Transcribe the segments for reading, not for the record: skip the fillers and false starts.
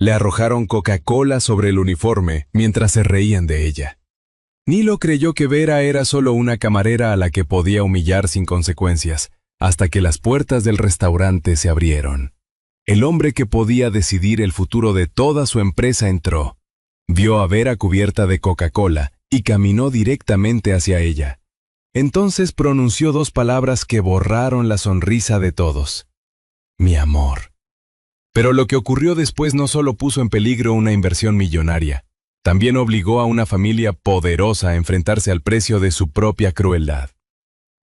Le arrojaron Coca-Cola sobre el uniforme mientras se reían de ella. Nilo creyó que Vera era solo una camarera a la que podía humillar sin consecuencias, hasta que las puertas del restaurante se abrieron. El hombre que podía decidir el futuro de toda su empresa entró. Vio a Vera cubierta de Coca-Cola y caminó directamente hacia ella. Entonces pronunció dos palabras que borraron la sonrisa de todos. Mi amor. Pero lo que ocurrió después no solo puso en peligro una inversión millonaria, también obligó a una familia poderosa a enfrentarse al precio de su propia crueldad.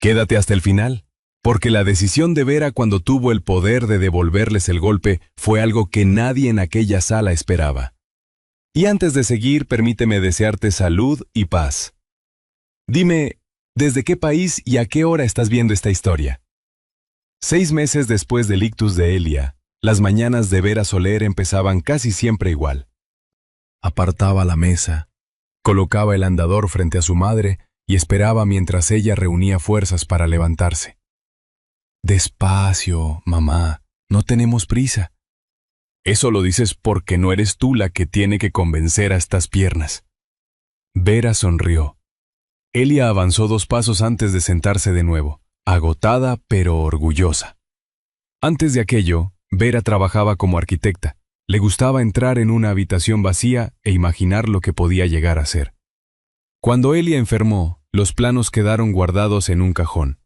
Quédate hasta el final, porque la decisión de Vera cuando tuvo el poder de devolverles el golpe fue algo que nadie en aquella sala esperaba. Y antes de seguir, permíteme desearte salud y paz. Dime, ¿desde qué país y a qué hora estás viendo esta historia? 6 meses después del ictus de Elia, las mañanas de Vera Soler empezaban casi siempre igual. Apartaba la mesa, colocaba el andador frente a su madre y esperaba mientras ella reunía fuerzas para levantarse. Despacio, mamá, no tenemos prisa. Eso lo dices porque no eres tú la que tiene que convencer a estas piernas. Vera sonrió. Elia avanzó 2 pasos antes de sentarse de nuevo, agotada pero orgullosa. Antes de aquello, Vera trabajaba como arquitecta. Le gustaba entrar en una habitación vacía e imaginar lo que podía llegar a ser. Cuando Elia enfermó, los planos quedaron guardados en un cajón.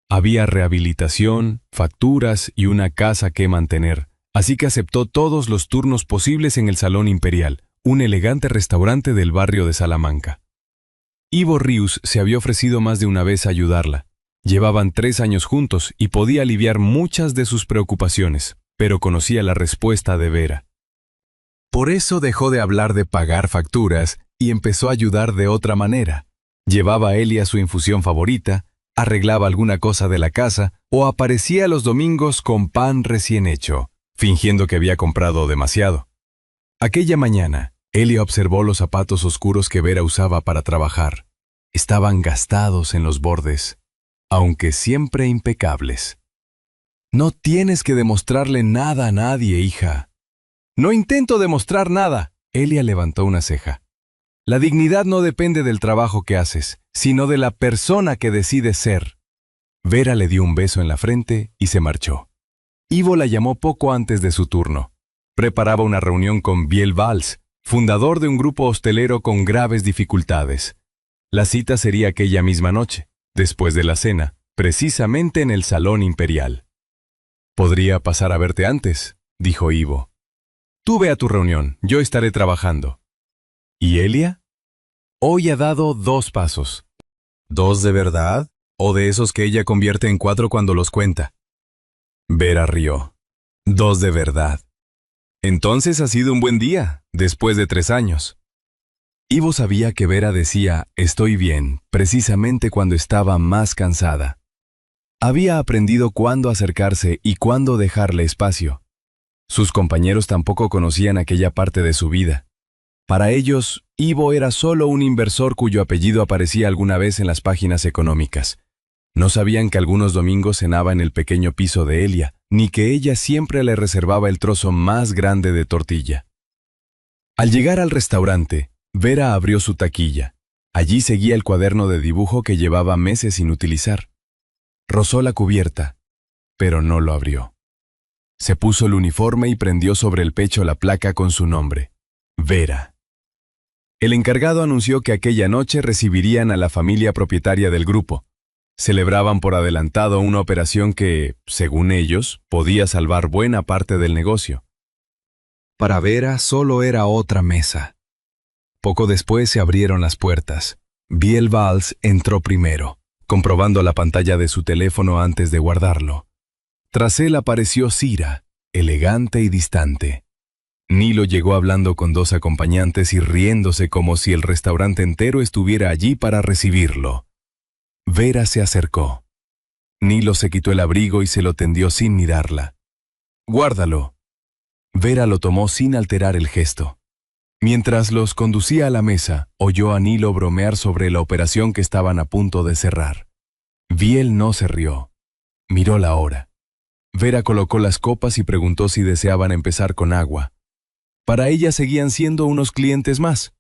Había rehabilitación, facturas y una casa que mantener, así que aceptó todos los turnos posibles en el Salón Imperial, un elegante restaurante del barrio de Salamanca. Ivo Rius se había ofrecido más de una vez a ayudarla. Llevaban 3 años juntos y podía aliviar muchas de sus preocupaciones, pero conocía la respuesta de Vera. Por eso dejó de hablar de pagar facturas y empezó a ayudar de otra manera. Llevaba a Elia su infusión favorita, arreglaba alguna cosa de la casa o aparecía los domingos con pan recién hecho, fingiendo que había comprado demasiado. Aquella mañana, Elia observó los zapatos oscuros que Vera usaba para trabajar. Estaban gastados en los bordes, aunque siempre impecables. No tienes que demostrarle nada a nadie, hija. No intento demostrar nada. Elia levantó una ceja. La dignidad no depende del trabajo que haces, sino de la persona que decides ser. Vera le dio un beso en la frente y se marchó. Ivo la llamó poco antes de su turno. Preparaba una reunión con Biel Valls, fundador de un grupo hostelero con graves dificultades. La cita sería aquella misma noche, después de la cena, precisamente en el Salón Imperial. «Podría pasar a verte antes», dijo Ivo. «Tú ve a tu reunión, yo estaré trabajando». ¿Y Elia? Hoy ha dado 2 pasos. ¿2 de verdad? ¿O de esos que ella convierte en 4 cuando los cuenta? Vera rió. 2 de verdad. Entonces ha sido un buen día, después de 3 años. Ivo sabía que Vera decía «estoy bien» precisamente cuando estaba más cansada. Había aprendido cuándo acercarse y cuándo dejarle espacio. Sus compañeros tampoco conocían aquella parte de su vida. Para ellos, Ivo era solo un inversor cuyo apellido aparecía alguna vez en las páginas económicas. No sabían que algunos domingos cenaba en el pequeño piso de Elia, ni que ella siempre le reservaba el trozo más grande de tortilla. Al llegar al restaurante, Vera abrió su taquilla. Allí seguía el cuaderno de dibujo que llevaba meses sin utilizar. Rozó la cubierta, pero no lo abrió. Se puso el uniforme y prendió sobre el pecho la placa con su nombre, Vera. El encargado anunció que aquella noche recibirían a la familia propietaria del grupo. Celebraban por adelantado una operación que, según ellos, podía salvar buena parte del negocio. Para Vera solo era otra mesa. Poco después se abrieron las puertas. Biel Valls entró primero, comprobando la pantalla de su teléfono antes de guardarlo. Tras él apareció Cira, elegante y distante. Nilo llegó hablando con 2 acompañantes y riéndose como si el restaurante entero estuviera allí para recibirlo. Vera se acercó. Nilo se quitó el abrigo y se lo tendió sin mirarla. «Guárdalo». Vera lo tomó sin alterar el gesto. Mientras los conducía a la mesa, oyó a Nilo bromear sobre la operación que estaban a punto de cerrar. Biel no se rió. Miró la hora. Vera colocó las copas y preguntó si deseaban empezar con agua. Para ella seguían siendo unos clientes más.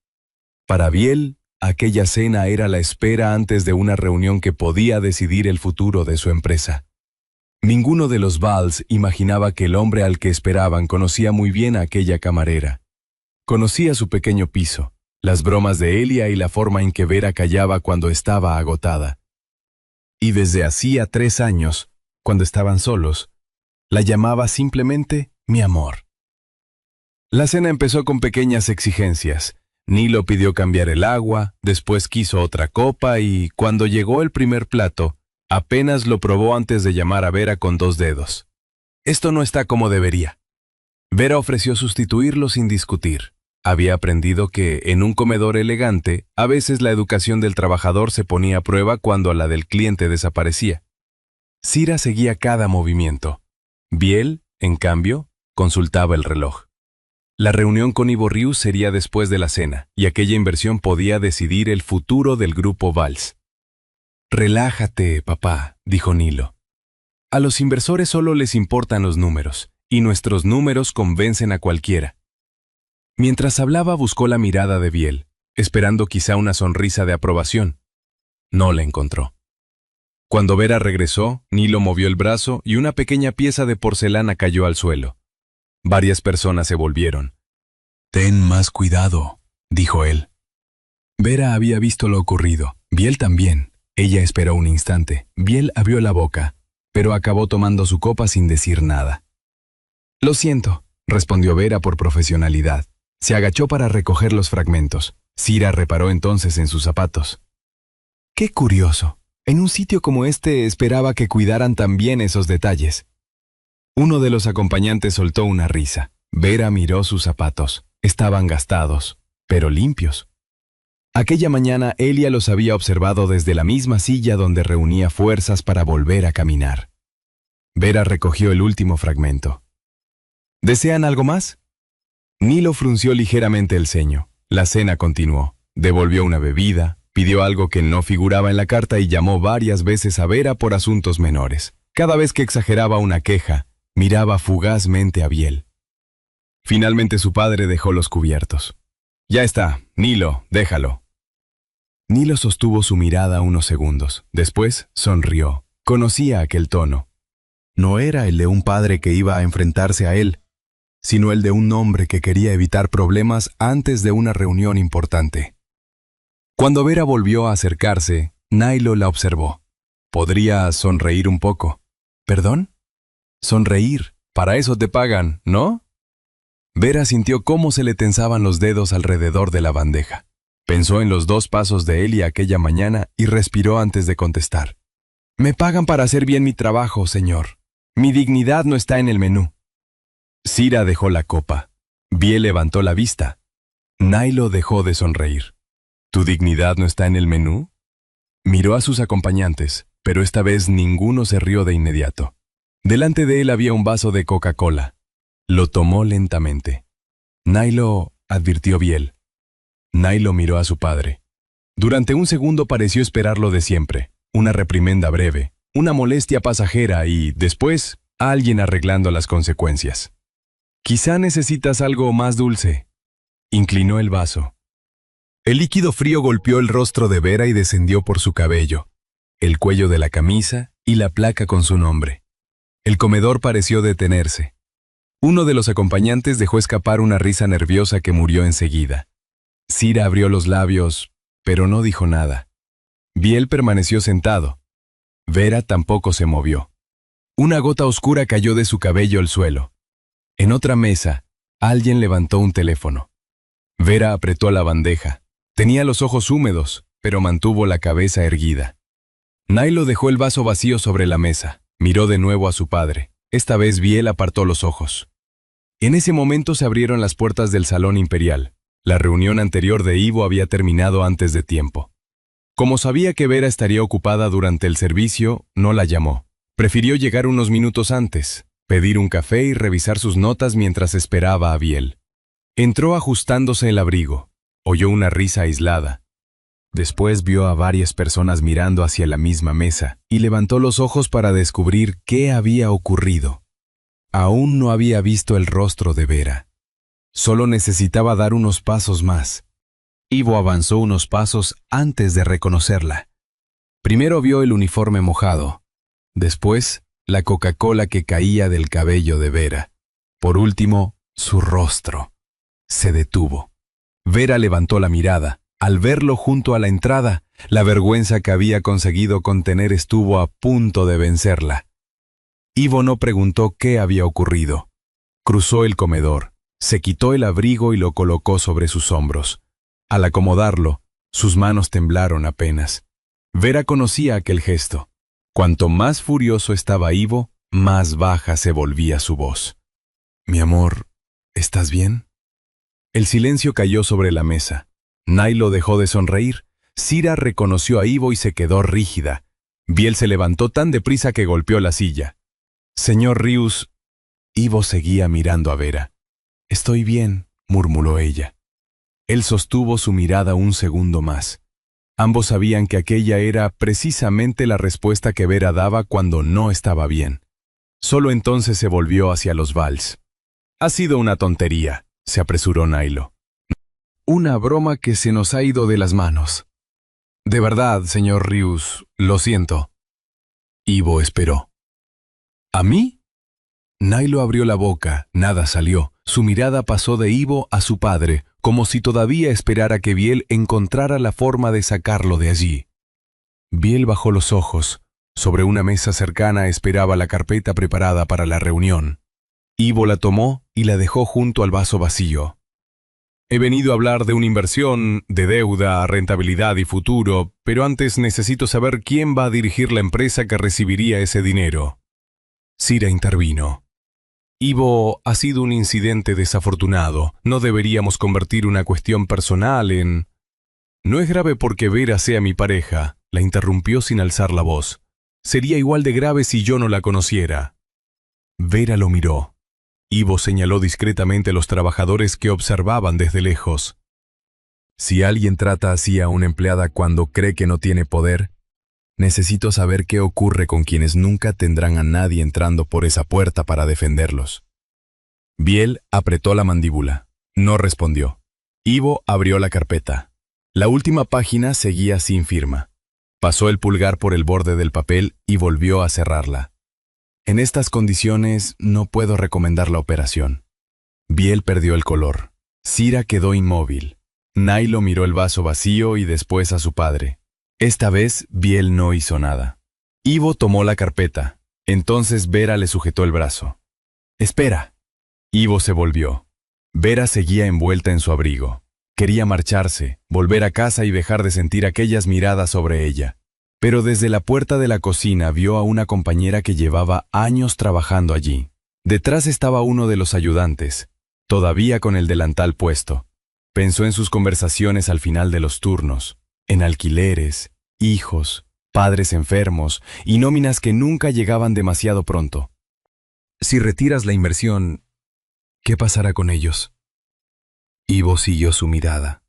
Para Biel, aquella cena era la espera antes de una reunión que podía decidir el futuro de su empresa. Ninguno de los Valls imaginaba que el hombre al que esperaban conocía muy bien a aquella camarera. Conocía su pequeño piso, las bromas de Elia y la forma en que Vera callaba cuando estaba agotada. Y desde hacía 3 años, cuando estaban solos, la llamaba simplemente mi amor. La cena empezó con pequeñas exigencias. Nilo pidió cambiar el agua, después quiso otra copa y, cuando llegó el primer plato, apenas lo probó antes de llamar a Vera con 2 dedos. Esto no está como debería. Vera ofreció sustituirlo sin discutir. Había aprendido que, en un comedor elegante, a veces la educación del trabajador se ponía a prueba cuando la del cliente desaparecía. Cira seguía cada movimiento. Biel, en cambio, consultaba el reloj. La reunión con Ivo Rius sería después de la cena, y aquella inversión podía decidir el futuro del grupo Valls. «Relájate, papá», dijo Nilo. «A los inversores solo les importan los números, y nuestros números convencen a cualquiera». Mientras hablaba buscó la mirada de Biel, esperando quizá una sonrisa de aprobación. No la encontró. Cuando Vera regresó, Nilo movió el brazo y una pequeña pieza de porcelana cayó al suelo. Varias personas se volvieron. «Ten más cuidado», dijo él. Vera había visto lo ocurrido, Biel también. Ella esperó un instante. Biel abrió la boca, pero acabó tomando su copa sin decir nada. «Lo siento», respondió Vera por profesionalidad. Se agachó para recoger los fragmentos. Cira reparó entonces en sus zapatos. «Qué curioso. En un sitio como este esperaba que cuidaran también esos detalles». Uno de los acompañantes soltó una risa. Vera miró sus zapatos. Estaban gastados, pero limpios. Aquella mañana Elia los había observado desde la misma silla donde reunía fuerzas para volver a caminar. Vera recogió el último fragmento. «¿Desean algo más?» Nilo frunció ligeramente el ceño. La cena continuó. Devolvió una bebida, pidió algo que no figuraba en la carta y llamó varias veces a Vera por asuntos menores. Cada vez que exageraba una queja, miraba fugazmente a Biel. Finalmente su padre dejó los cubiertos. «Ya está, Nilo, déjalo». Nilo sostuvo su mirada unos segundos. Después sonrió. Conocía aquel tono. No era el de un padre que iba a enfrentarse a él, sino el de un hombre que quería evitar problemas antes de una reunión importante. Cuando Vera volvió a acercarse, Nilo la observó. Podría sonreír un poco. ¿Perdón? Sonreír. Para eso te pagan, ¿no? Vera sintió cómo se le tensaban los dedos alrededor de la bandeja. Pensó en los 2 pasos de Elia aquella mañana y respiró antes de contestar. «Me pagan para hacer bien mi trabajo, señor. Mi dignidad no está en el menú». Cira dejó la copa. Biel levantó la vista. Nilo dejó de sonreír. «¿Tu dignidad no está en el menú?» Miró a sus acompañantes, pero esta vez ninguno se rió de inmediato. Delante de él había un vaso de Coca-Cola. Lo tomó lentamente. «Nilo», advirtió Biel. Nilo miró a su padre. Durante un segundo pareció esperar lo de siempre, una reprimenda breve, una molestia pasajera y, después, alguien arreglando las consecuencias. «Quizá necesitas algo más dulce». Inclinó el vaso. El líquido frío golpeó el rostro de Vera y descendió por su cabello, el cuello de la camisa y la placa con su nombre. El comedor pareció detenerse. Uno de los acompañantes dejó escapar una risa nerviosa que murió enseguida. Cira abrió los labios, pero no dijo nada. Biel permaneció sentado. Vera tampoco se movió. Una gota oscura cayó de su cabello al suelo. En otra mesa, alguien levantó un teléfono. Vera apretó la bandeja. Tenía los ojos húmedos, pero mantuvo la cabeza erguida. Nilo dejó el vaso vacío sobre la mesa. Miró de nuevo a su padre. Esta vez Biel apartó los ojos. En ese momento se abrieron las puertas del salón imperial. La reunión anterior de Ivo había terminado antes de tiempo. Como sabía que Vera estaría ocupada durante el servicio, no la llamó. Prefirió llegar unos minutos antes, pedir un café y revisar sus notas mientras esperaba a Biel. Entró ajustándose el abrigo. Oyó una risa aislada. Después vio a varias personas mirando hacia la misma mesa y levantó los ojos para descubrir qué había ocurrido. Aún no había visto el rostro de Vera. Solo necesitaba dar unos pasos más. Ivo avanzó unos pasos antes de reconocerla. Primero vio el uniforme mojado. Después, la Coca-Cola que caía del cabello de Vera. Por último, su rostro. Se detuvo. Vera levantó la mirada. Al verlo junto a la entrada, la vergüenza que había conseguido contener estuvo a punto de vencerla. Ivo no preguntó qué había ocurrido. Cruzó el comedor, se quitó el abrigo y lo colocó sobre sus hombros. Al acomodarlo, sus manos temblaron apenas. Vera conocía aquel gesto. Cuanto más furioso estaba Ivo, más baja se volvía su voz. «Mi amor, ¿estás bien?» El silencio cayó sobre la mesa. Nailo dejó de sonreír. Cira reconoció a Ivo y se quedó rígida. Biel se levantó tan deprisa que golpeó la silla. «Señor Rius...» Ivo seguía mirando a Vera. «Estoy bien», murmuró ella. Él sostuvo su mirada un segundo más. Ambos sabían que aquella era precisamente la respuesta que Vera daba cuando no estaba bien. Solo entonces se volvió hacia los Valls. «Ha sido una tontería», se apresuró Nailo. «Una broma que se nos ha ido de las manos. De verdad, señor Rius, lo siento». Ivo esperó. «¿A mí?» Nailo abrió la boca, nada salió. Su mirada pasó de Ivo a su padre, como si todavía esperara que Biel encontrara la forma de sacarlo de allí. Biel bajó los ojos. Sobre una mesa cercana esperaba la carpeta preparada para la reunión. Ivo la tomó y la dejó junto al vaso vacío. «He venido a hablar de una inversión, de deuda, rentabilidad y futuro, pero antes necesito saber quién va a dirigir la empresa que recibiría ese dinero». Cira intervino. «Ivo, ha sido un incidente desafortunado. No deberíamos convertir una cuestión personal en...» «No es grave porque Vera sea mi pareja», la interrumpió sin alzar la voz. «Sería igual de grave si yo no la conociera». Vera lo miró. Ivo señaló discretamente a los trabajadores que observaban desde lejos. «Si alguien trata así a una empleada cuando cree que no tiene poder, necesito saber qué ocurre con quienes nunca tendrán a nadie entrando por esa puerta para defenderlos». Biel apretó la mandíbula. No respondió. Ivo abrió la carpeta. La última página seguía sin firma. Pasó el pulgar por el borde del papel y volvió a cerrarla. «En estas condiciones no puedo recomendar la operación». Biel perdió el color. Cira quedó inmóvil. Nailo miró el vaso vacío y después a su padre. Esta vez Biel no hizo nada. Ivo tomó la carpeta. Entonces Vera le sujetó el brazo. «Espera». Ivo se volvió. Vera seguía envuelta en su abrigo. Quería marcharse, volver a casa y dejar de sentir aquellas miradas sobre ella. Pero desde la puerta de la cocina vio a una compañera que llevaba años trabajando allí. Detrás estaba uno de los ayudantes, todavía con el delantal puesto. Pensó en sus conversaciones al final de los turnos, en alquileres, hijos, padres enfermos y nóminas que nunca llegaban demasiado pronto. «Si retiras la inversión, ¿qué pasará con ellos?» Ivo siguió su mirada.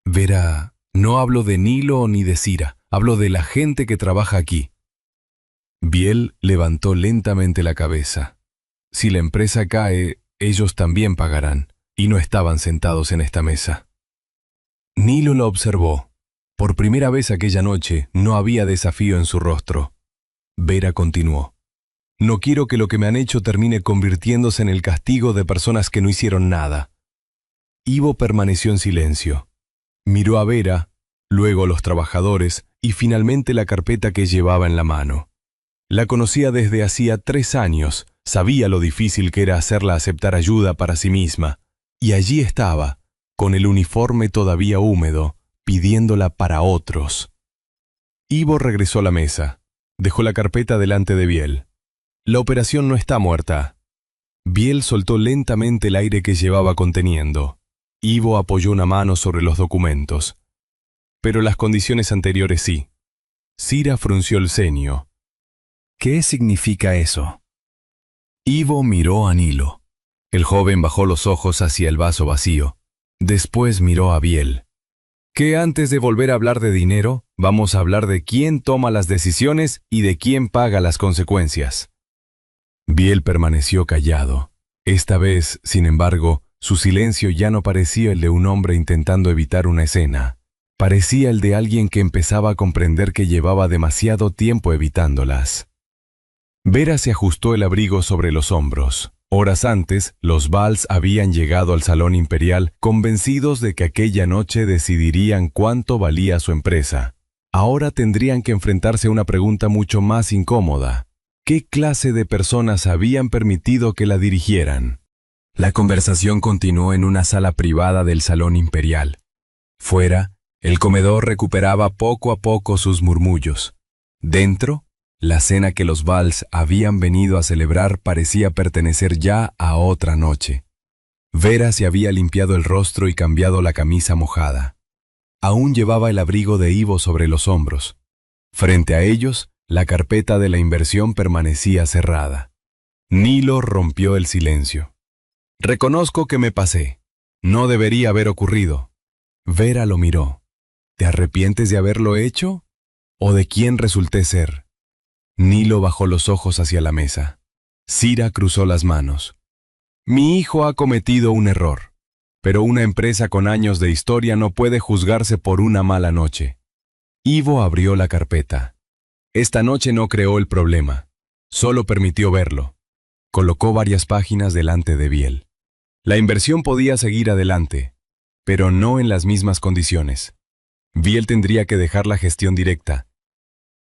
«Vera, no hablo de Nilo ni de Cira. Hablo de la gente que trabaja aquí». Biel levantó lentamente la cabeza. «Si la empresa cae, ellos también pagarán, y no estaban sentados en esta mesa». Nilo lo observó. Por primera vez aquella noche no había desafío en su rostro. Vera continuó. «No quiero que lo que me han hecho termine convirtiéndose en el castigo de personas que no hicieron nada». Ivo permaneció en silencio. Miró a Vera, luego a los trabajadores y finalmente la carpeta que llevaba en la mano. La conocía desde hacía 3 años, sabía lo difícil que era hacerla aceptar ayuda para sí misma, y allí estaba, con el uniforme todavía húmedo, pidiéndola para otros. Ivo regresó a la mesa, dejó la carpeta delante de Biel. «La operación no está muerta». Biel soltó lentamente el aire que llevaba conteniendo. Ivo apoyó una mano sobre los documentos. «Pero las condiciones anteriores sí». Cira frunció el ceño. «¿Qué significa eso?» Ivo miró a Nilo. El joven bajó los ojos hacia el vaso vacío. Después miró a Biel. «¿Que antes de volver a hablar de dinero, vamos a hablar de quién toma las decisiones y de quién paga las consecuencias?» Biel permaneció callado. Esta vez, sin embargo, Su silencio ya no parecía el de un hombre intentando evitar una escena. Parecía el de alguien que empezaba a comprender que llevaba demasiado tiempo evitándolas. Vera se ajustó el abrigo sobre los hombros. Horas antes, los Valls habían llegado al Salón Imperial convencidos de que aquella noche decidirían cuánto valía su empresa. Ahora tendrían que enfrentarse a una pregunta mucho más incómoda. ¿Qué clase de personas habían permitido que la dirigieran? La conversación continuó en una sala privada del Salón Imperial. Fuera, el comedor recuperaba poco a poco sus murmullos. Dentro, la cena que los Valls habían venido a celebrar parecía pertenecer ya a otra noche. Vera se había limpiado el rostro y cambiado la camisa mojada. Aún llevaba el abrigo de Ivo sobre los hombros. Frente a ellos, la carpeta de la inversión permanecía cerrada. Nilo rompió el silencio. Reconozco que me pasé. No debería haber ocurrido. Vera lo miró. ¿Te arrepientes de haberlo hecho? ¿O de quién resulté ser? Nilo bajó los ojos hacia la mesa. Cira cruzó las manos. Mi hijo ha cometido un error, pero una empresa con años de historia no puede juzgarse por una mala noche. Ivo abrió la carpeta. Esta noche no creó el problema, solo permitió verlo. Colocó varias páginas delante de Biel. La inversión podía seguir adelante, pero no en las mismas condiciones. Biel tendría que dejar la gestión directa.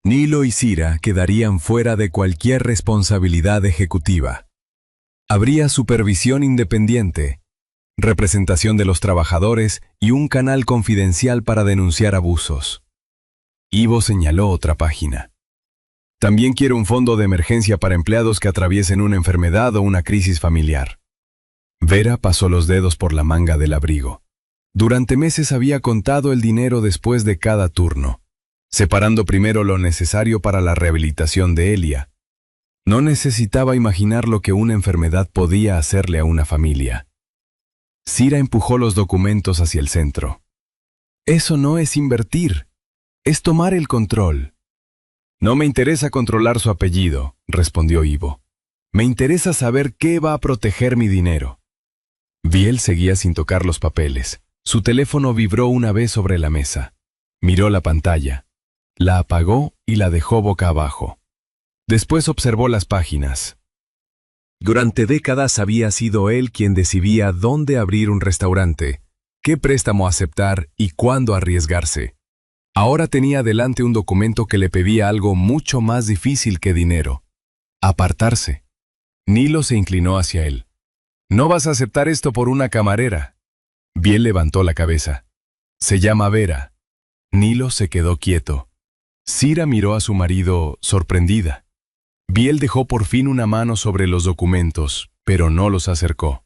Nilo y Cira quedarían fuera de cualquier responsabilidad ejecutiva. Habría supervisión independiente, representación de los trabajadores y un canal confidencial para denunciar abusos. Ivo señaló otra página. También quiero un fondo de emergencia para empleados que atraviesen una enfermedad o una crisis familiar. Vera pasó los dedos por la manga del abrigo. Durante meses había contado el dinero después de cada turno, separando primero lo necesario para la rehabilitación de Elia. No necesitaba imaginar lo que una enfermedad podía hacerle a una familia. Cira empujó los documentos hacia el centro. Eso no es invertir, es tomar el control. No me interesa controlar su apellido, respondió Ivo. Me interesa saber qué va a proteger mi dinero. Biel seguía sin tocar los papeles. Su teléfono vibró una vez sobre la mesa. Miró la pantalla. La apagó y la dejó boca abajo. Después observó las páginas. Durante décadas había sido él quien decidía dónde abrir un restaurante, qué préstamo aceptar y cuándo arriesgarse. Ahora tenía delante un documento que le pedía algo mucho más difícil que dinero: apartarse. Nilo se inclinó hacia él. No vas a aceptar esto por una camarera. Biel levantó la cabeza. Se llama Vera. Nilo se quedó quieto. Cira miró a su marido, sorprendida. Biel dejó por fin una mano sobre los documentos, pero no los acercó.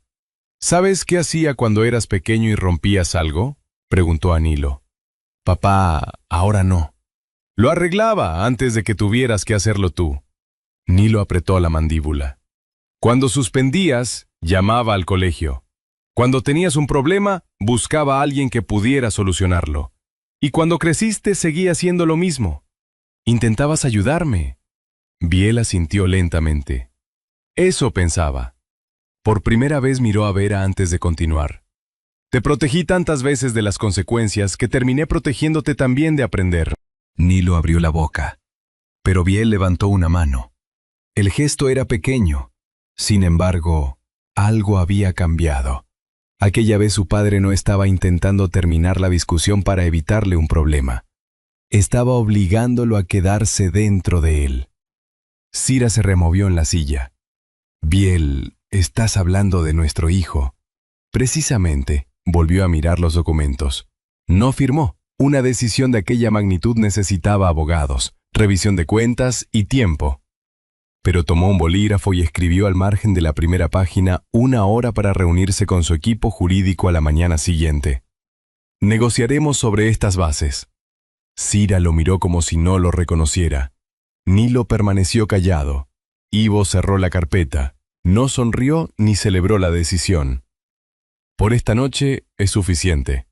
¿Sabes qué hacía cuando eras pequeño y rompías algo?, preguntó a Nilo. Papá, ahora no. Lo arreglaba antes de que tuvieras que hacerlo tú. Nilo apretó la mandíbula. Cuando suspendías, llamaba al colegio. Cuando tenías un problema, buscaba a alguien que pudiera solucionarlo. Y cuando creciste, seguía haciendo lo mismo. Intentabas ayudarme. Biel asintió lentamente. Eso pensaba. Por primera vez miró a Vera antes de continuar. Te protegí tantas veces de las consecuencias que terminé protegiéndote también de aprender. Nilo abrió la boca, pero Biel levantó una mano. El gesto era pequeño. Sin embargo, algo había cambiado. Aquella vez su padre no estaba intentando terminar la discusión para evitarle un problema. Estaba obligándolo a quedarse dentro de él. Cira se removió en la silla. Biel, estás hablando de nuestro hijo. Precisamente, volvió a mirar los documentos. No firmó. Una decisión de aquella magnitud necesitaba abogados, revisión de cuentas y tiempo. Pero tomó un bolígrafo y escribió al margen de la primera página 1 hora para reunirse con su equipo jurídico a la mañana siguiente. Negociaremos sobre estas bases. Cira lo miró como si no lo reconociera. Nilo permaneció callado. Ivo cerró la carpeta. No sonrió ni celebró la decisión. Por esta noche es suficiente.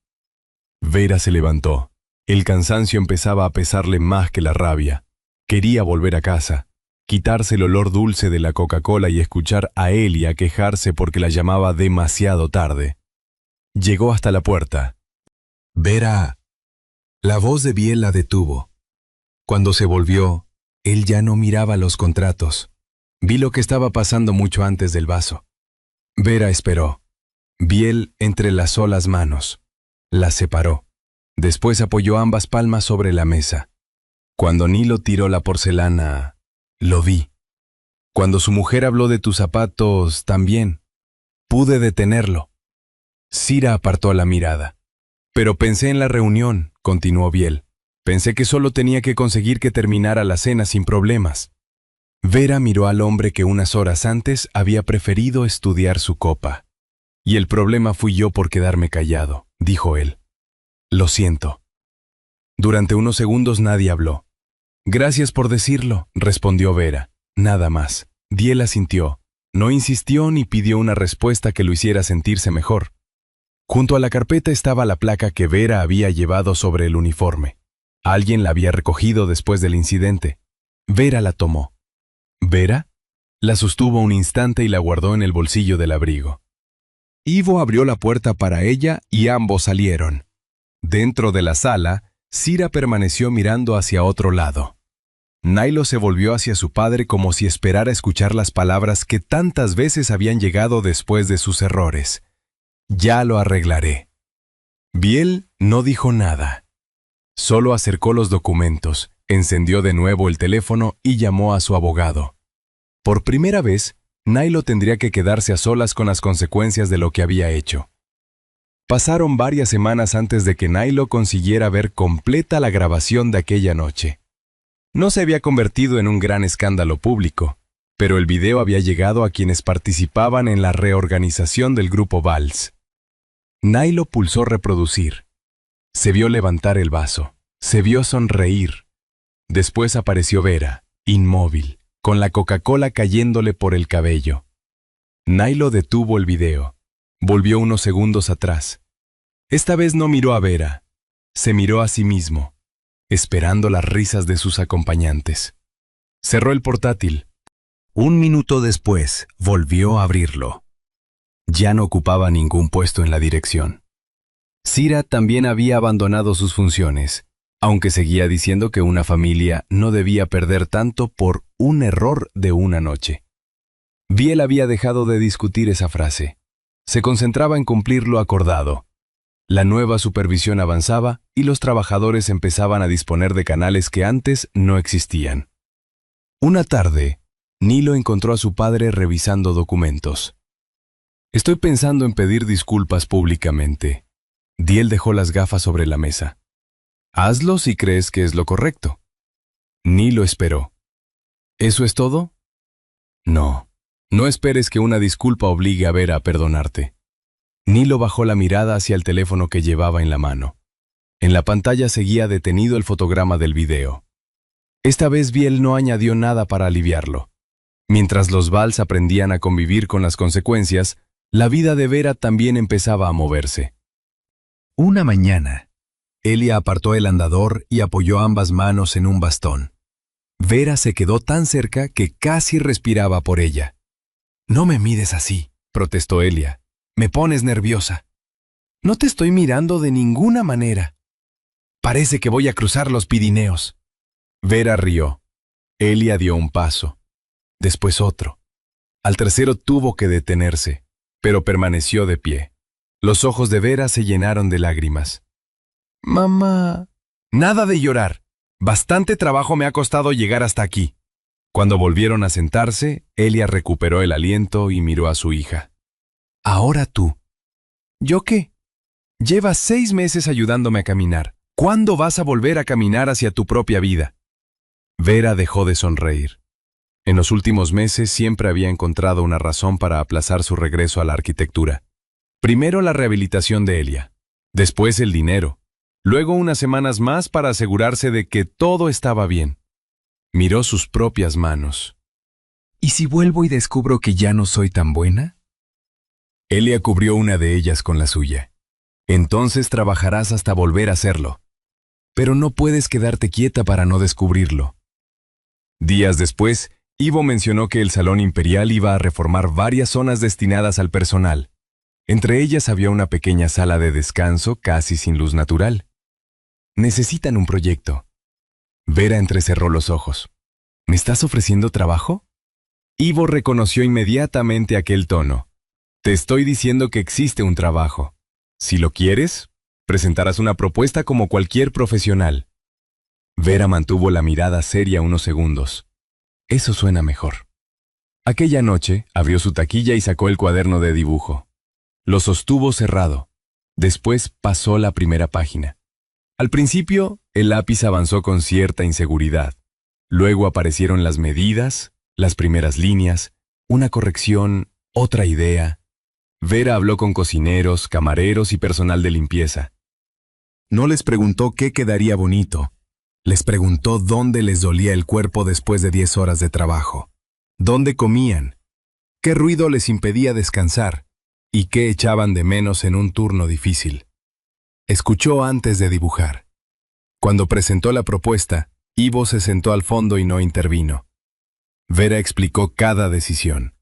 Vera se levantó. El cansancio empezaba a pesarle más que la rabia. Quería volver a casa. quitarse el olor dulce de la Coca-Cola y escuchar a Elia quejarse porque la llamaba demasiado tarde. Llegó hasta la puerta. Vera. La voz de Biel la detuvo. Cuando se volvió, él ya no miraba los contratos. Vi lo que estaba pasando mucho antes del vaso. Vera esperó. Biel entrelazó las manos. Las separó. Después apoyó ambas palmas sobre la mesa. Cuando Nilo tiró la porcelana, lo vi. Cuando su mujer habló de tus zapatos, también. Pude detenerlo. Sira apartó la mirada. Pero pensé en la reunión, continuó Biel. Pensé que solo tenía que conseguir que terminara la cena sin problemas. Vera miró al hombre que unas horas antes había preferido estudiar su copa. Y el problema fui yo por quedarme callado, dijo él. Lo siento. Durante unos segundos nadie habló. Gracias por decirlo, respondió Vera. Nada más. Biel asintió. No insistió ni pidió una respuesta que lo hiciera sentirse mejor. Junto a la carpeta estaba la placa que Vera había llevado sobre el uniforme. Alguien la había recogido después del incidente. Vera la tomó. ¿Vera? La sostuvo un instante y la guardó en el bolsillo del abrigo. Ivo abrió la puerta para ella y ambos salieron. Dentro de la sala, Sira permaneció mirando hacia otro lado. Nilo se volvió hacia su padre como si esperara escuchar las palabras que tantas veces habían llegado después de sus errores. Ya lo arreglaré. Biel no dijo nada. Solo acercó los documentos, encendió de nuevo el teléfono y llamó a su abogado. Por primera vez, Nilo tendría que quedarse a solas con las consecuencias de lo que había hecho. Pasaron varias semanas antes de que Nilo consiguiera ver completa la grabación de aquella noche. No se había convertido en un gran escándalo público, pero el video había llegado a quienes participaban en la reorganización del grupo Vals. Nilo pulsó reproducir. Se vio levantar el vaso. Se vio sonreír. Después apareció Vera, inmóvil, con la Coca-Cola cayéndole por el cabello. Nilo detuvo el video. Volvió unos segundos atrás. Esta vez no miró a Vera. Se miró a sí mismo, esperando las risas de sus acompañantes. Cerró el portátil. Un minuto después, volvió a abrirlo. Ya no ocupaba ningún puesto en la dirección. Sira también había abandonado sus funciones, aunque seguía diciendo que una familia no debía perder tanto por un error de una noche. Biel había dejado de discutir esa frase. Se concentraba en cumplir lo acordado. La nueva supervisión avanzaba y los trabajadores empezaban a disponer de canales que antes no existían. Una tarde, Nilo encontró a su padre revisando documentos. Estoy pensando en pedir disculpas públicamente. Biel dejó las gafas sobre la mesa. Hazlo si crees que es lo correcto. Nilo esperó. ¿Eso es todo? No. No esperes que una disculpa obligue a Vera a perdonarte. Nilo bajó la mirada hacia el teléfono que llevaba en la mano. En la pantalla seguía detenido el fotograma del video. Esta vez Biel no añadió nada para aliviarlo. Mientras los Vals aprendían a convivir con las consecuencias, la vida de Vera también empezaba a moverse. Una mañana, Elia apartó el andador y apoyó ambas manos en un bastón. Vera se quedó tan cerca que casi respiraba por ella. «No me mires así», protestó Elia. «Me pones nerviosa». «No te estoy mirando de ninguna manera. Parece que voy a cruzar los Pirineos». Vera rió. Elia dio un paso. Después otro. Al tercero tuvo que detenerse, pero permaneció de pie. Los ojos de Vera se llenaron de lágrimas. «Mamá». «Nada de llorar. Bastante trabajo me ha costado llegar hasta aquí». Cuando volvieron a sentarse, Elia recuperó el aliento y miró a su hija. «Ahora tú». «¿Yo qué? Llevas 6 meses ayudándome a caminar. ¿Cuándo vas a volver a caminar hacia tu propia vida?» Vera dejó de sonreír. En los últimos meses siempre había encontrado una razón para aplazar su regreso a la arquitectura. Primero la rehabilitación de Elia, después el dinero, luego unas semanas más para asegurarse de que todo estaba bien. Miró sus propias manos. ¿Y si vuelvo y descubro que ya no soy tan buena? Elia cubrió una de ellas con la suya. Entonces trabajarás hasta volver a hacerlo. Pero no puedes quedarte quieta para no descubrirlo. Días después, Ivo mencionó que el Salón Imperial iba a reformar varias zonas destinadas al personal. Entre ellas había una pequeña sala de descanso casi sin luz natural. Necesitan un proyecto. Vera entrecerró los ojos. ¿Me estás ofreciendo trabajo? Ivo reconoció inmediatamente aquel tono. Te estoy diciendo que existe un trabajo. Si lo quieres, presentarás una propuesta como cualquier profesional. Vera mantuvo la mirada seria unos segundos. Eso suena mejor. Aquella noche abrió su taquilla y sacó el cuaderno de dibujo. Lo sostuvo cerrado. Después pasó la primera página. Al principio, el lápiz avanzó con cierta inseguridad. Luego aparecieron las medidas, las primeras líneas, una corrección, otra idea. Vera habló con cocineros, camareros y personal de limpieza. No les preguntó qué quedaría bonito. Les preguntó dónde les dolía el cuerpo después de 10 horas de trabajo. ¿Dónde comían? ¿Qué ruido les impedía descansar? ¿Y qué echaban de menos en un turno difícil? Escuchó antes de dibujar. Cuando presentó la propuesta, Ivo se sentó al fondo y no intervino. Vera explicó cada decisión.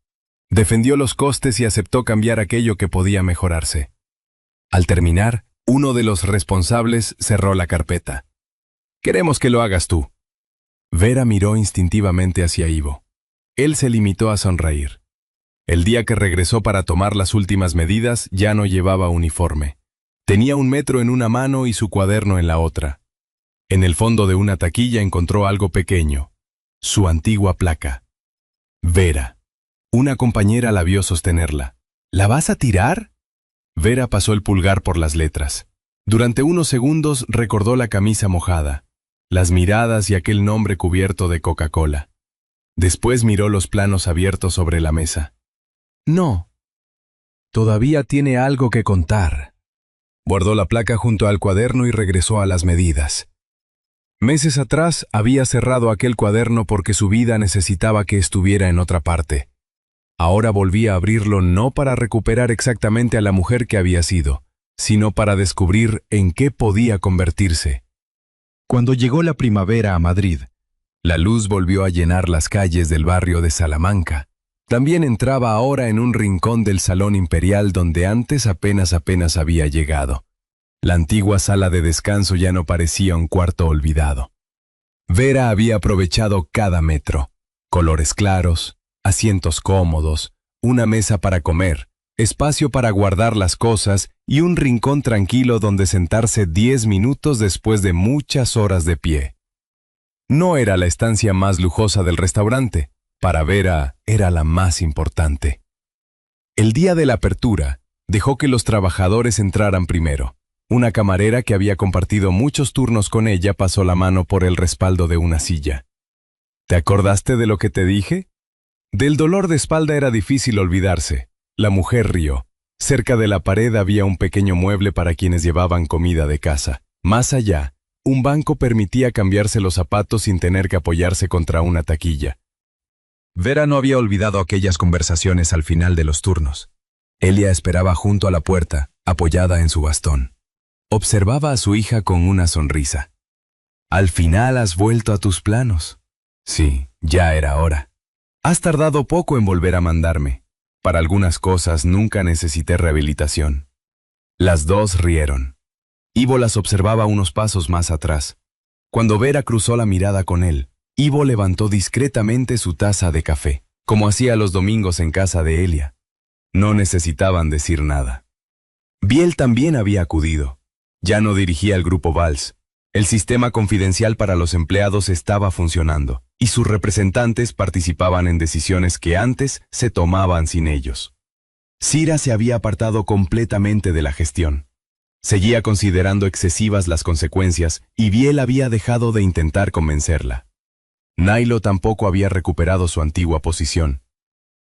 Defendió los costes y aceptó cambiar aquello que podía mejorarse. Al terminar, uno de los responsables cerró la carpeta. Queremos que lo hagas tú. Vera miró instintivamente hacia Ivo. Él se limitó a sonreír. El día que regresó para tomar las últimas medidas ya no llevaba uniforme. Tenía 1 metro en una mano y su cuaderno en la otra. En el fondo de una taquilla encontró algo pequeño. Su antigua placa. Vera. Una compañera la vio sostenerla. ¿La vas a tirar? Vera pasó el pulgar por las letras. Durante unos segundos recordó la camisa mojada, las miradas y aquel nombre cubierto de Coca-Cola. Después miró los planos abiertos sobre la mesa. No. Todavía tiene algo que contar. Guardó la placa junto al cuaderno y regresó a las medidas. Meses atrás había cerrado aquel cuaderno porque su vida necesitaba que estuviera en otra parte. Ahora volvía a abrirlo no para recuperar exactamente a la mujer que había sido, sino para descubrir en qué podía convertirse. Cuando llegó la primavera a Madrid, la luz volvió a llenar las calles del barrio de Salamanca. También entraba ahora en un rincón del Salón Imperial donde antes apenas había llegado. La antigua sala de descanso ya no parecía un cuarto olvidado. Vera había aprovechado cada metro. Colores claros, asientos cómodos, una mesa para comer, espacio para guardar las cosas y un rincón tranquilo donde sentarse 10 minutos después de muchas horas de pie. No era la estancia más lujosa del restaurante. Para Vera era la más importante. El día de la apertura, dejó que los trabajadores entraran primero. Una camarera que había compartido muchos turnos con ella pasó la mano por el respaldo de una silla. ¿Te acordaste de lo que te dije? Del dolor de espalda era difícil olvidarse. La mujer rió. Cerca de la pared había un pequeño mueble para quienes llevaban comida de casa. Más allá, un banco permitía cambiarse los zapatos sin tener que apoyarse contra una taquilla. Vera no había olvidado aquellas conversaciones al final de los turnos. Elia esperaba junto a la puerta, apoyada en su bastón. Observaba a su hija con una sonrisa. «Al final has vuelto a tus planos». «Sí, ya era hora. Has tardado poco en volver a mandarme. Para algunas cosas nunca necesité rehabilitación». Las dos rieron. Ivo las observaba unos pasos más atrás. Cuando Vera cruzó la mirada con él, Ivo levantó discretamente su taza de café, como hacía los domingos en casa de Elia. No necesitaban decir nada. Biel también había acudido. Ya no dirigía el grupo Vals. El sistema confidencial para los empleados estaba funcionando, y sus representantes participaban en decisiones que antes se tomaban sin ellos. Cira se había apartado completamente de la gestión. Seguía considerando excesivas las consecuencias y Biel había dejado de intentar convencerla. Nailo tampoco había recuperado su antigua posición.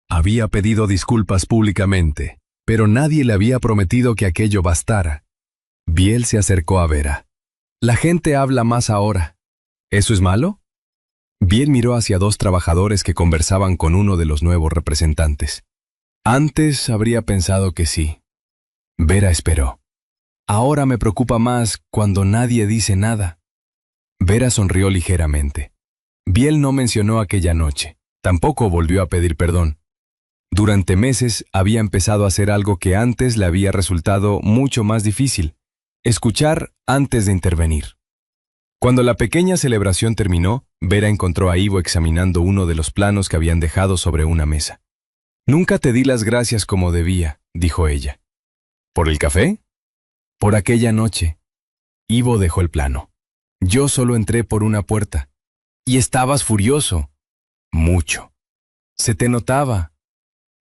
Había pedido disculpas públicamente, pero nadie le había prometido que aquello bastara. Biel se acercó a Vera. «La gente habla más ahora. ¿Eso es malo?» Biel miró hacia 2 trabajadores que conversaban con uno de los nuevos representantes. Antes habría pensado que sí. Vera esperó. «Ahora me preocupa más cuando nadie dice nada». Vera sonrió ligeramente. Biel no mencionó aquella noche. Tampoco volvió a pedir perdón. Durante meses había empezado a hacer algo que antes le había resultado mucho más difícil: escuchar antes de intervenir. Cuando la pequeña celebración terminó, Vera encontró a Ivo examinando uno de los planos que habían dejado sobre una mesa. «Nunca te di las gracias como debía», dijo ella. «¿Por el café?» «Por aquella noche». Ivo dejó el plano. «Yo solo entré por una puerta. Y estabas furioso». «Mucho». «Se te notaba».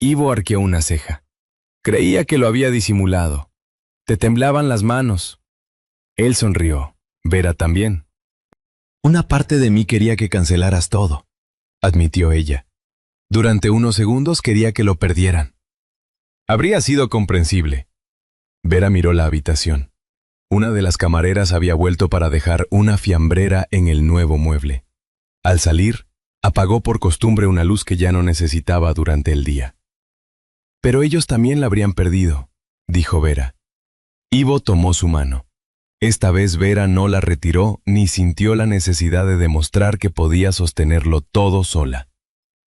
Ivo arqueó una ceja. «Creía que lo había disimulado. Te temblaban las manos». Él sonrió. Vera también. «Una parte de mí quería que cancelaras todo», admitió ella. «Durante unos segundos quería que lo perdieran». Habría sido comprensible. Vera miró la habitación. Una de las camareras había vuelto para dejar una fiambrera en el nuevo mueble. Al salir, apagó por costumbre una luz que ya no necesitaba durante el día. «Pero ellos también la habrían perdido», dijo Vera. Ivo tomó su mano. Esta vez Vera no la retiró ni sintió la necesidad de demostrar que podía sostenerlo todo sola.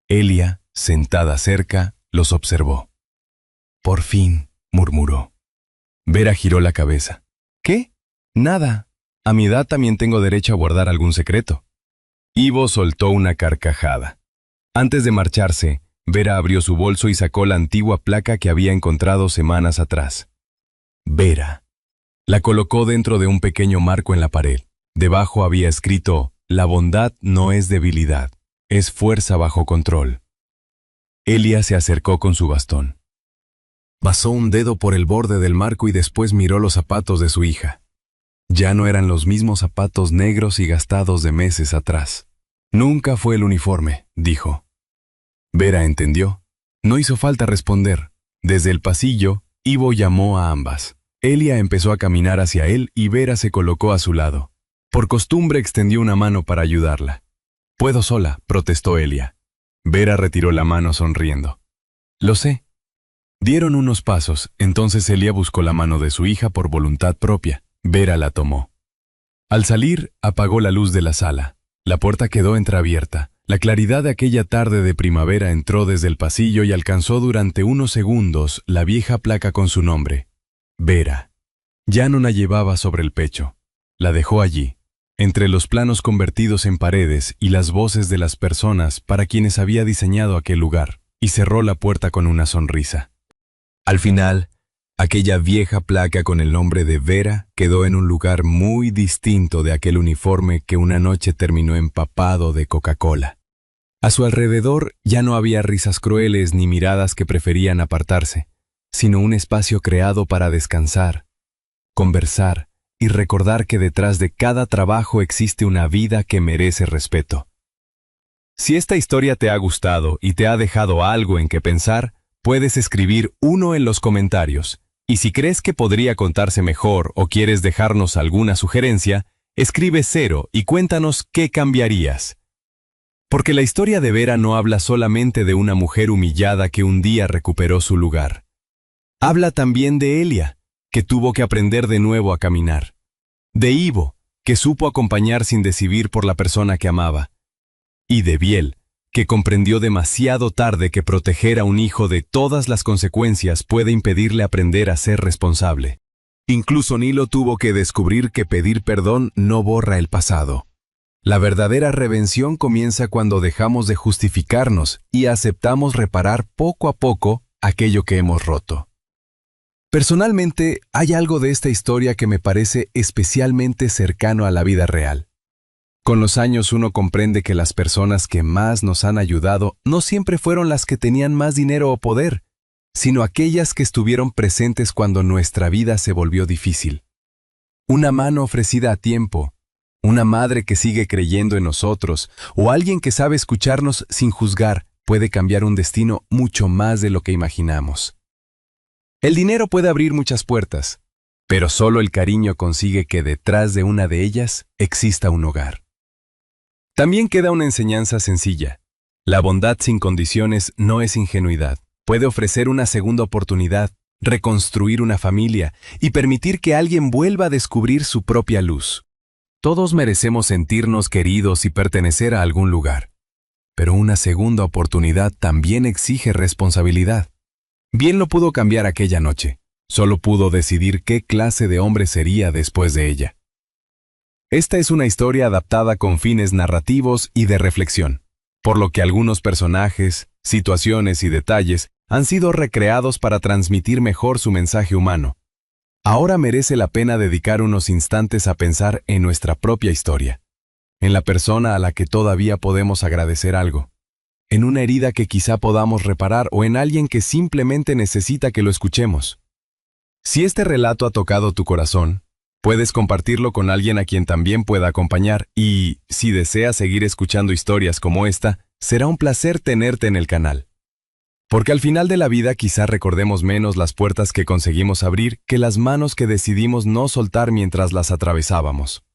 Elia, sentada cerca, los observó. «Por fin», murmuró. Vera giró la cabeza. «¿Qué? Nada. A mi edad también tengo derecho a guardar algún secreto». Ivo soltó una carcajada. Antes de marcharse, Vera abrió su bolso y sacó la antigua placa que había encontrado semanas atrás. Vera. La colocó dentro de un pequeño marco en la pared. Debajo había escrito: «La bondad no es debilidad, es fuerza bajo control». Elia se acercó con su bastón. Pasó un dedo por el borde del marco y después miró los zapatos de su hija. Ya no eran los mismos zapatos negros y gastados de meses atrás. «Nunca fue el uniforme», dijo. Vera entendió. No hizo falta responder. Desde el pasillo, Ivo llamó a ambas. Elia empezó a caminar hacia él y Vera se colocó a su lado. Por costumbre extendió una mano para ayudarla. «Puedo sola», protestó Elia. Vera retiró la mano sonriendo. «Lo sé». Dieron unos pasos, entonces Elia buscó la mano de su hija por voluntad propia. Vera la tomó. Al salir, apagó la luz de la sala. La puerta quedó entreabierta. La claridad de aquella tarde de primavera entró desde el pasillo y alcanzó durante unos segundos la vieja placa con su nombre. Vera. Ya no la llevaba sobre el pecho. La dejó allí, entre los planos convertidos en paredes y las voces de las personas para quienes había diseñado aquel lugar, y cerró la puerta con una sonrisa. Al final, aquella vieja placa con el nombre de Vera quedó en un lugar muy distinto de aquel uniforme que una noche terminó empapado de Coca-Cola. A su alrededor ya no había risas crueles ni miradas que preferían apartarse, sino un espacio creado para descansar, conversar y recordar que detrás de cada trabajo existe una vida que merece respeto. Si esta historia te ha gustado y te ha dejado algo en que pensar, puedes escribir 1 en los comentarios. Y si crees que podría contarse mejor o quieres dejarnos alguna sugerencia, escribe 0 y cuéntanos qué cambiarías. Porque la historia de Vera no habla solamente de una mujer humillada que un día recuperó su lugar. Habla también de Elia, que tuvo que aprender de nuevo a caminar. De Ivo, que supo acompañar sin decidir por la persona que amaba. Y de Biel, que comprendió demasiado tarde que proteger a un hijo de todas las consecuencias puede impedirle aprender a ser responsable. Incluso Nilo tuvo que descubrir que pedir perdón no borra el pasado. La verdadera redención comienza cuando dejamos de justificarnos y aceptamos reparar poco a poco aquello que hemos roto. Personalmente, hay algo de esta historia que me parece especialmente cercano a la vida real. Con los años uno comprende que las personas que más nos han ayudado no siempre fueron las que tenían más dinero o poder, sino aquellas que estuvieron presentes cuando nuestra vida se volvió difícil. Una mano ofrecida a tiempo, una madre que sigue creyendo en nosotros, o alguien que sabe escucharnos sin juzgar, puede cambiar un destino mucho más de lo que imaginamos. El dinero puede abrir muchas puertas, pero solo el cariño consigue que detrás de una de ellas exista un hogar. También queda una enseñanza sencilla. La bondad sin condiciones no es ingenuidad. Puede ofrecer una segunda oportunidad, reconstruir una familia y permitir que alguien vuelva a descubrir su propia luz. Todos merecemos sentirnos queridos y pertenecer a algún lugar. Pero una segunda oportunidad también exige responsabilidad. Bien lo pudo cambiar aquella noche, solo pudo decidir qué clase de hombre sería después de ella. Esta es una historia adaptada con fines narrativos y de reflexión, por lo que algunos personajes, situaciones y detalles han sido recreados para transmitir mejor su mensaje humano. Ahora merece la pena dedicar unos instantes a pensar en nuestra propia historia, en la persona a la que todavía podemos agradecer algo, en una herida que quizá podamos reparar o en alguien que simplemente necesita que lo escuchemos. Si este relato ha tocado tu corazón, puedes compartirlo con alguien a quien también pueda acompañar y, si deseas seguir escuchando historias como esta, será un placer tenerte en el canal. Porque al final de la vida quizá recordemos menos las puertas que conseguimos abrir que las manos que decidimos no soltar mientras las atravesábamos.